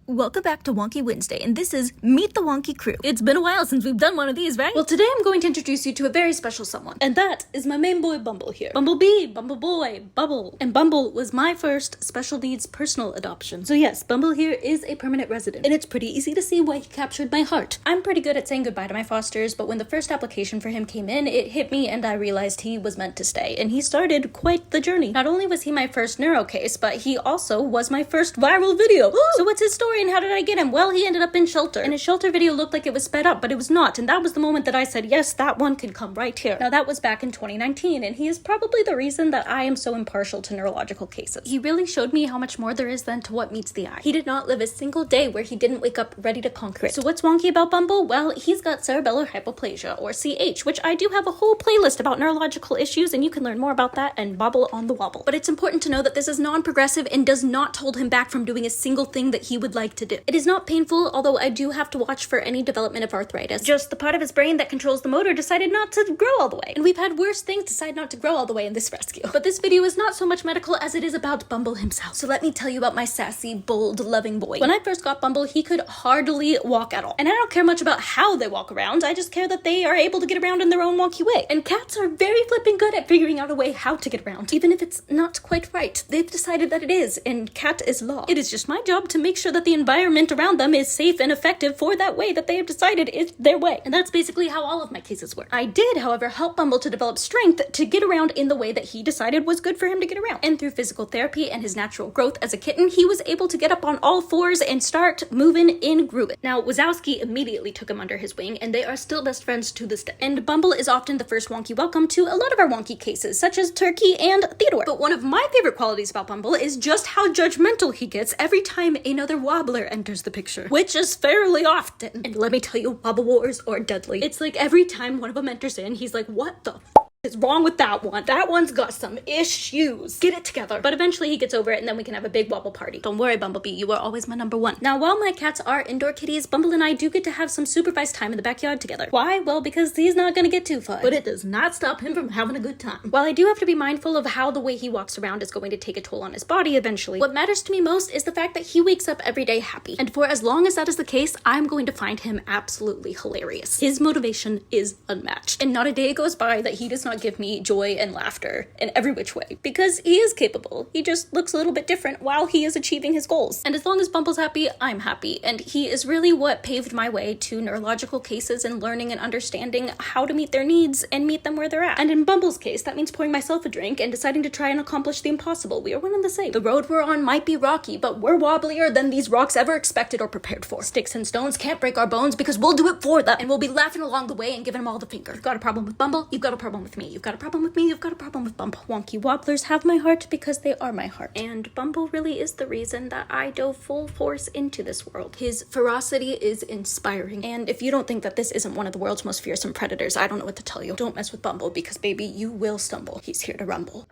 Welcome back to Wonky Wednesday, and this is Meet the Wonky Crew. It's been a while since we've done one of these, right? Well, today I'm going to introduce you to a very special someone, and that is my main boy Bumble here. Bumblebee, Bumble Boy, Bubble. And Bumble was my first special needs personal adoption. So yes, Bumble here is a permanent resident, and it's pretty easy to see why he captured my heart. I'm pretty good at saying goodbye to my fosters, but when the first application for him came in, it hit me and I realized he was meant to stay, and he started quite the journey. Not only was he my first neuro case, but he also was my first viral video. So what's his story and how did I get him? Well, he ended up in shelter, and his shelter video looked like it was sped up, but it was not, and that was the moment that I said, yes, that one can come right here. Now, that was back in 2019, and he is probably the reason that I am so impartial to neurological cases. He really showed me how much more there is than to what meets the eye. He did not live a single day where he didn't wake up ready to conquer it. So what's wonky about Bumble? Well, he's got cerebellar hypoplasia, or CH, which I do have a whole playlist about neurological issues, and you can learn more about that and Bobble on the Wobble. But it's important to know that this is non-progressive and does not hold him back from doing a single thing that he would like to do. It is not painful, although I do have to watch for any development of arthritis. Just the part of his brain that controls the motor decided not to grow all the way. And we've had worse things decide not to grow all the way in this rescue. But this video is not so much medical as it is about Bumble himself. So let me tell you about my sassy, bold, loving boy. When I first got Bumble, he could hardly walk at all. And I don't care much about how they walk around, I just care that they are able to get around in their own wonky way. And cats are very flipping good at figuring out a way how to get around. Even if it's not quite right, they've decided that it is, and cat is law. It is just my job to make sure that the environment around them is safe and effective for that way that they have decided is their way. And that's basically how all of my cases work. I did, however, help Bumble to develop strength to get around in the way that he decided was good for him to get around. And through physical therapy and his natural growth as a kitten, he was able to get up on all fours and start moving and grooving. Now, Wazowski immediately took him under his wing, and they are still best friends to this day. And Bumble is often the first wonky welcome to a lot of our wonky cases, such as Turkey and Theodore. But one of my favorite qualities about Bumble is just how judgmental he gets every time another wobbler enters the picture, which is fairly often. And let me tell you, wobble wars are deadly. It's like every time one of them enters in, he's like, what the is wrong with that one? That one's got some issues. Get it together. But eventually he gets over it, and then we can have a big wobble party. Don't worry, Bumblebee, you are always my number one. Now, while my cats are indoor kitties, Bumble and I do get to have some supervised time in the backyard together. Why? Well, because he's not gonna get too far. But it does not stop him from having a good time. While I do have to be mindful of how the way he walks around is going to take a toll on his body eventually, what matters to me most is the fact that he wakes up every day happy. And for as long as that is the case, I'm going to find him absolutely hilarious. His motivation is unmatched. And not a day goes by that he does not give me joy and laughter in every which way, because he is capable. He just looks a little bit different while he is achieving his goals. And as long as Bumble's happy, I'm happy. And he is really what paved my way to neurological cases and learning and understanding how to meet their needs and meet them where they're at. And in Bumble's case, that means pouring myself a drink and deciding to try and accomplish the impossible. We are one and the same. The road we're on might be rocky, but we're wobblier than these rocks ever expected or prepared for. Sticks and stones can't break our bones because we'll do it for them, and we'll be laughing along the way and giving them all the finger. You've got a problem with Bumble? You've got a problem with me. You've got a problem with me? You've got a problem with Bumble. Wonky wobblers have my heart because they are my heart. And Bumble really is the reason that I dove full force into this world. His ferocity is inspiring. And if you don't think that this isn't one of the world's most fearsome predators, I don't know what to tell you. Don't mess with Bumble because, baby, you will stumble. He's here to rumble.